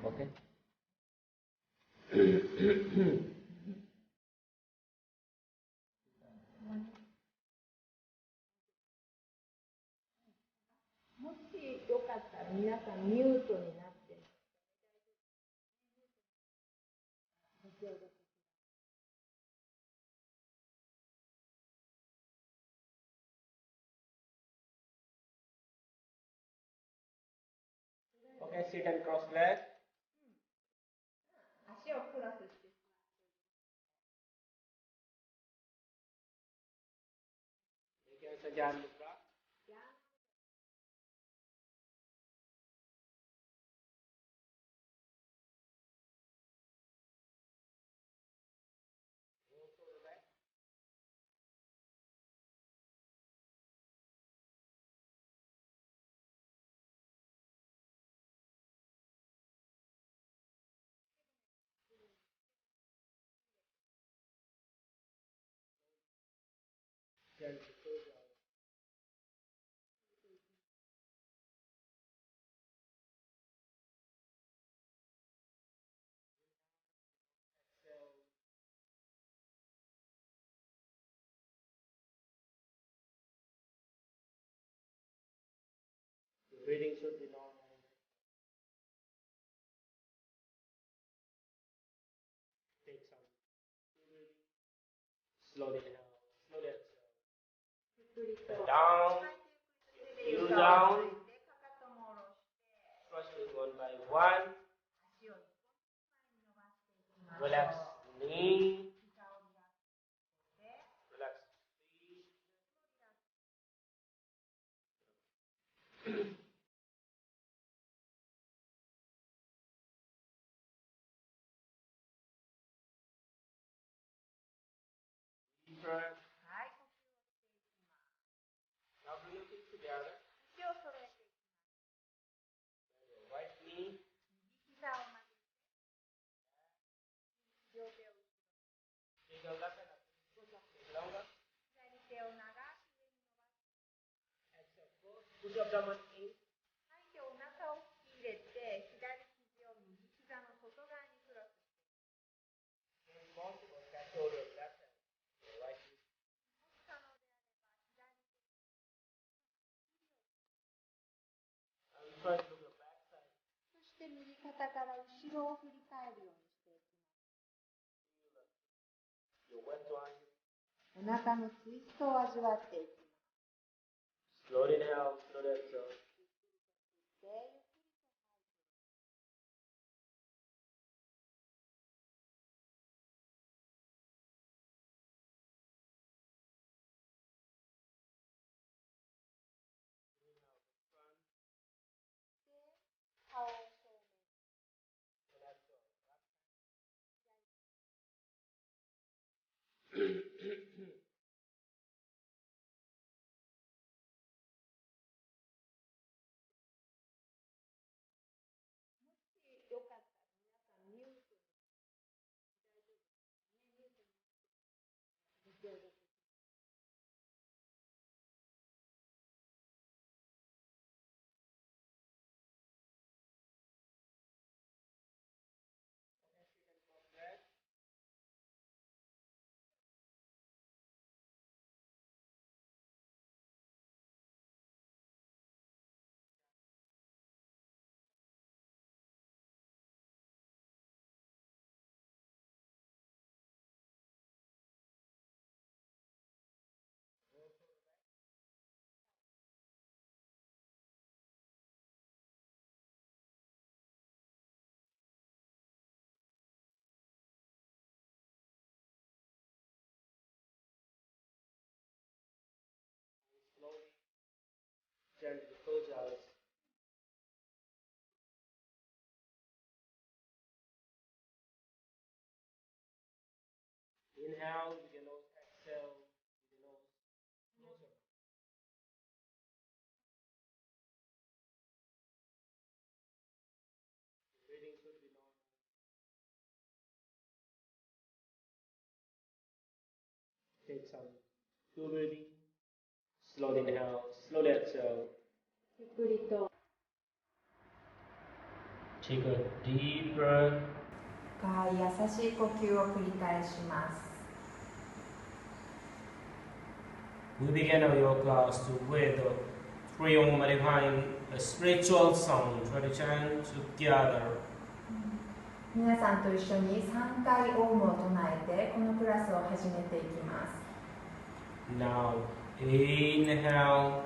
Okay. Okay, sit and cross leg. Jangan lupa. Jangan lupa. Breathing should be normal. Take some. Slowly inhale, slowly exhale. Down, heel down. First one by one. Relax knee. Relax feet. Deep breath. Now bring your feet together. Right knee. Take your left hand up. Longer. Push your abdomen in. Possible. Catch hold of left hand. Right knee. And try to look your back side. そして右肩から後ろを振り返るようにしていきます。お腹のツイストを味わっていきます。Slowly inhale, slowly exhale. Slowly, gently close your eyes. Inhale with your nose, exhale with your nose. Close your mouth. Breathing should be normal. Take some full breathing. Slowly inhale, slowly exhale. ゆっくりと Take a deep breath. 深い優しい呼吸を繰り返します。We begin our yoga class with three Om modifying a spiritual song. Try to chant together. 皆さんと一緒に3回オウムを唱えてこのクラスを始めていきます。Now inhale.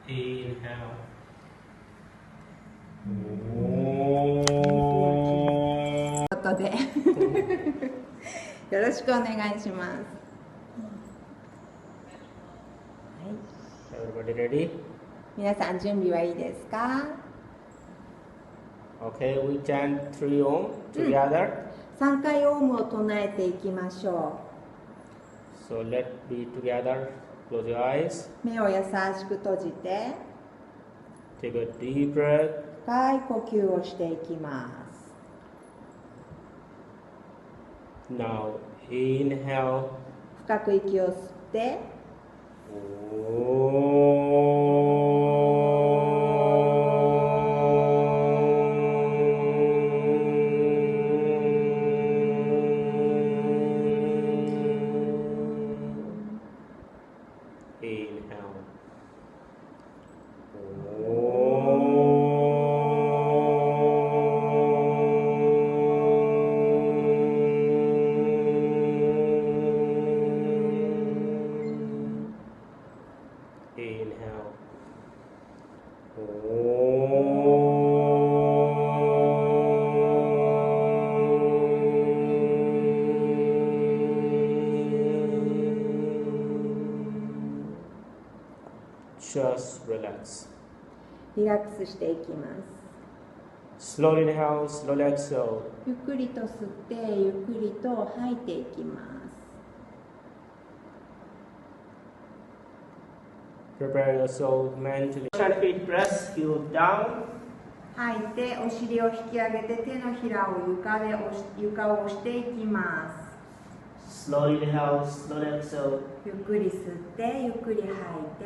Inhale. ということでよろしくお願いします。Everybody ready? 皆さん準備はいいですか？ Okay, we chant three Om together. 3回オウムを唱えていきましょ So let's be together. Close your eyes. う。目を優しく閉じて Take a deep breath. 深い呼吸をしていきます。 Now inhale. 深く息を吸って Inhale. Just relax. リラックスしていきます。 Slowly inhale, slowly exhale. ゆっくりと吸ってゆっくりと吐いていきます。 Prepare yourself mentally. Chant feet, press, heel down. 吐いてお尻を引き上げて手のひらを床を押していきます。 Slowly inhale, slowly exhale. ゆっくり吸ってゆっくり吐い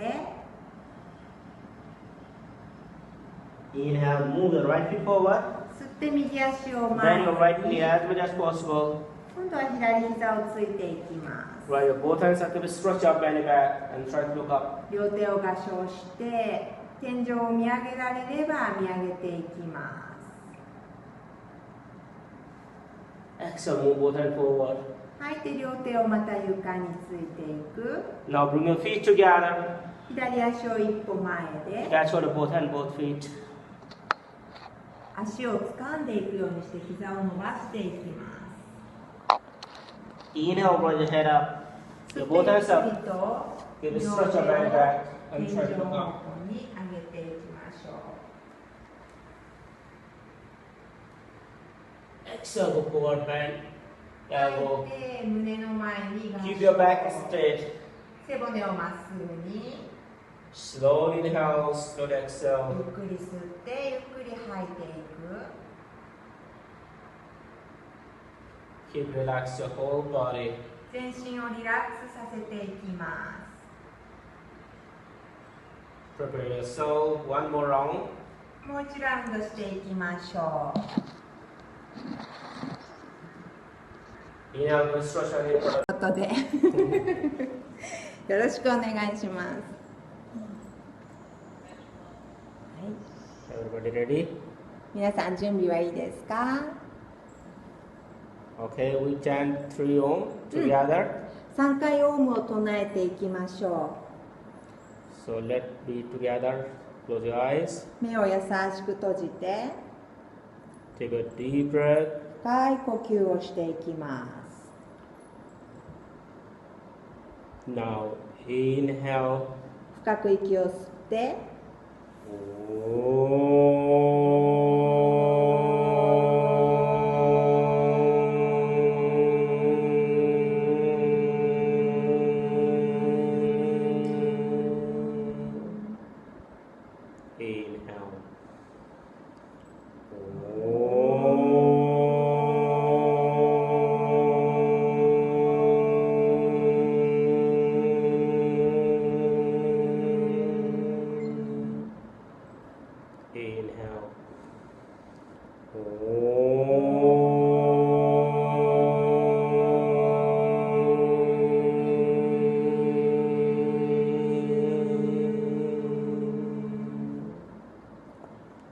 て Inhale, move the right foot forward. 吸って右足を Bend 前 your right に knee as much as possible. 今度は左膝をついていきます。 Right, your both hands actively stretch up, belly back, and try to look up. 両手を合掌して天井を見上げられれば見上げていきます。 Exhale, move both hands forward. 吐いて両手をまた床についていく。 Now bring your feet together. 左足を一歩前で Catch hold of both hands, both feet. 足を掴んでいくようにして膝を伸ばしていきます。 Inhale, bring your head up. 吸 Your って both ゆっ hands く up. りと Give 両 a 手を stretch up, belly back, 天 and 井 try to 方 look up. 向に上げていきましょう。 Exhale, go forward, bend. 吐 Elbow. いて胸の前に Keep your back straight. 背骨をまっすぐに Slowly inhale, slowly ゆ exhale. っくり吸ってゆっくり吐いていく。 Keep relax your whole body. 全身をリラックスさせていきます。 Prepare yourself. One more round. もう一ラウンドしていきましょう。 Inhale, stretch your hip. ということでよろしくお願いします。 Everybody ready? 皆さん準備はいいですか？ Okay, we chant three Om together. 3回オウムを唱えていきましょ So let's be together. Close your eyes. う。目を優しく閉じて Take a deep breath. 深い呼吸をしていきます。 Now inhale. 深く息を吸って Inhale. inhale.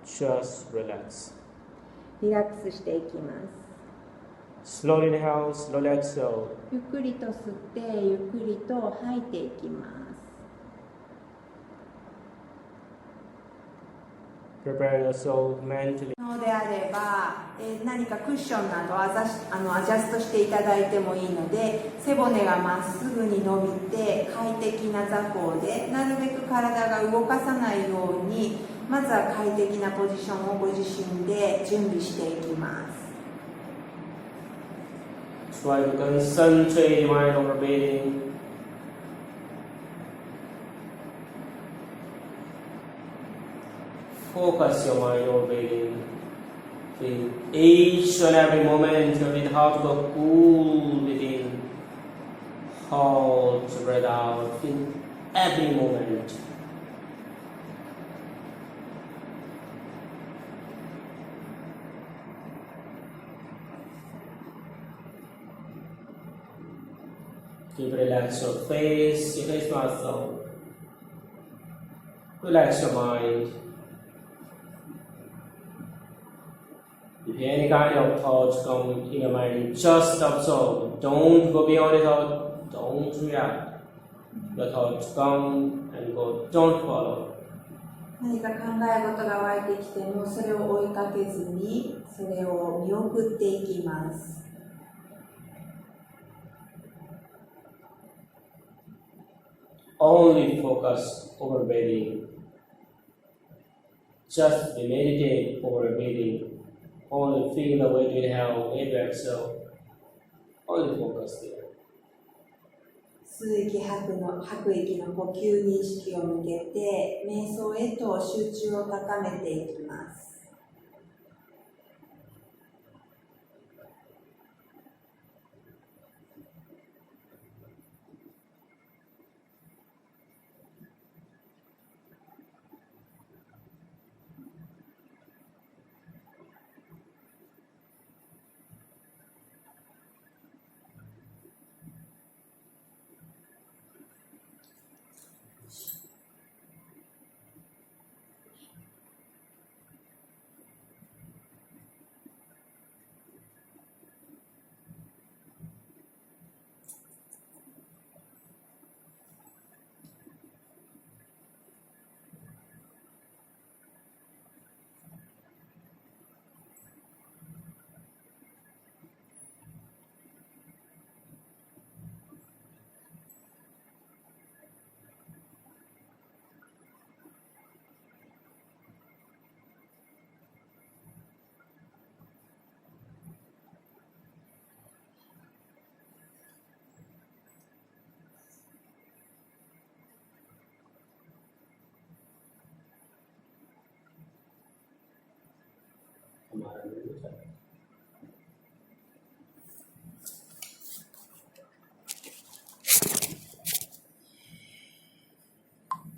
Just relax. リラックスしていきます。 Slowly inhale, slowly exhale. ゆっくりと吸ってゆっくりと吐いていきます。 Prepare yourself mentally. のであれば、何かクッションなどアジャストしていただいてもいいので、背骨がまっすぐに伸びて快適な座高で、なるべく体が動かさないように、まずは快適なポジションをご自身で準備していきます。 Try to concentrate your mind over breathing. Focus your mind over breathing. Feel each and every moment of it, how to go cool within. Hold the breath out. Feel every moment. Keep relax your face muscle. Relax your mind. If any kind of thoughts come in your mind, just observe. Don't go beyond the thought. Don't react. The thoughts come and go. Don't follow. 何か考え事が湧いてきても、それを追いかけずに、それを見送っていきます。 Only focus over breathing. Just meditate over breathing. Only feel the way to inhale, way to exhale. Only focus there. 吸う息吐く息の呼吸に意識を向けて、瞑想へと集中を高めていきます。